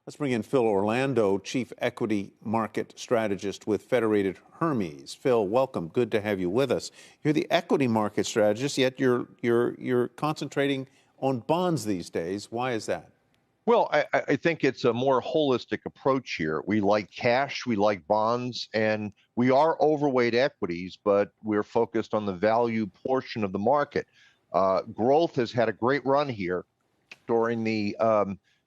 Let's bring in Phil Orlando, Chief Equity Market Strategist with Federated Hermes. Phil, welcome. Good to have you with us. You're the equity market strategist, yet you're concentrating on bonds these days. Why is that? Well, I think it's a more holistic approach here. We like cash, we like bonds, and we are overweight equities, but we're focused on the value portion of the market. Growth has had a great run here during the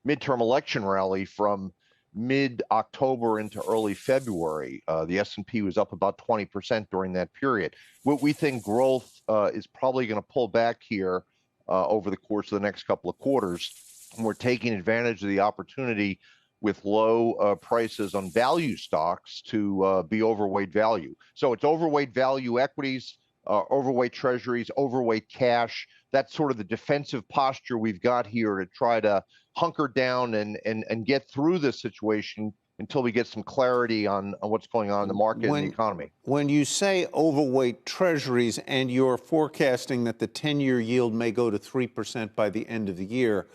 midterm election rally from mid-October into early February. The S&P was up about 20% during that period. We think growth is probably going to pull back here over the course of the next couple of quarters. And we're taking advantage of the opportunity with low prices on value stocks to be overweight value. So it's overweight value equities, overweight treasuries, overweight cash. That's sort of the defensive posture we've got here to try to hunker down and get through this situation until we get some clarity on what's going on in the market and the economy. When you say overweight treasuries and you're forecasting that the 10-year yield may go to 3% by the end of the year,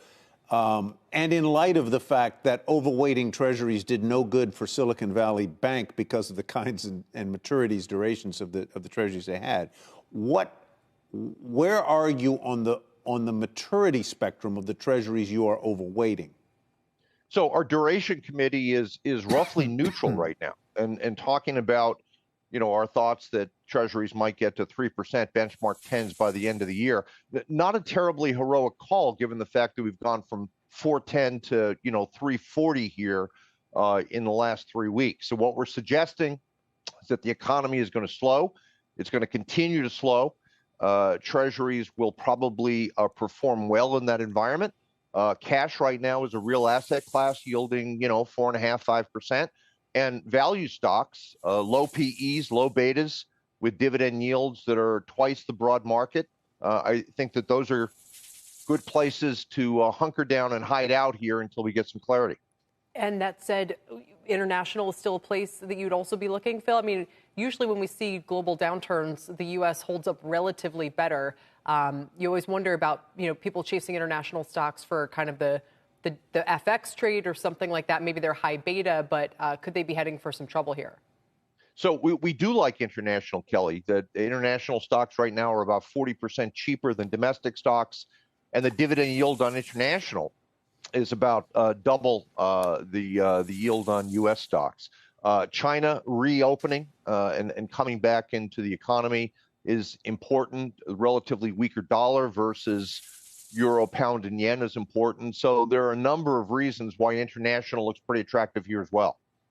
and in light of the fact that overweighting treasuries did no good for Silicon Valley Bank because of the kinds and maturities, durations of the treasuries they had, where are you on the maturity spectrum of the treasuries you are overweighting? So our duration committee is roughly neutral right now, and talking about our thoughts that treasuries might get to 3% benchmark 10s by the end of the year. Not a terribly heroic call, given the fact that we've gone from 410 to 340 here in the last 3 weeks. So what we're suggesting is that the economy is going to slow. It's going to continue to slow. Treasuries will probably perform well in that environment. Cash right now is a real asset class yielding 4.5%, 5%. And value stocks, low PEs, low betas, with dividend yields that are twice the broad market. I think that those are good places to hunker down and hide out here until we get some clarity. And that said, international is still a place that you'd also be looking, Phil? I mean, usually when we see global downturns, the U.S. holds up relatively better. You always wonder about, people chasing international stocks for kind of the FX trade or something like that. Maybe they're high beta, but could they be heading for some trouble here? So we do like international, Kelly. The international stocks right now are about 40% cheaper than domestic stocks, and the dividend yield on international is about double the yield on U.S. stocks. China reopening and coming back into the economy is important. A relatively weaker dollar versus euro, pound, and yen is important. So there are a number of reasons why international looks pretty attractive here as well.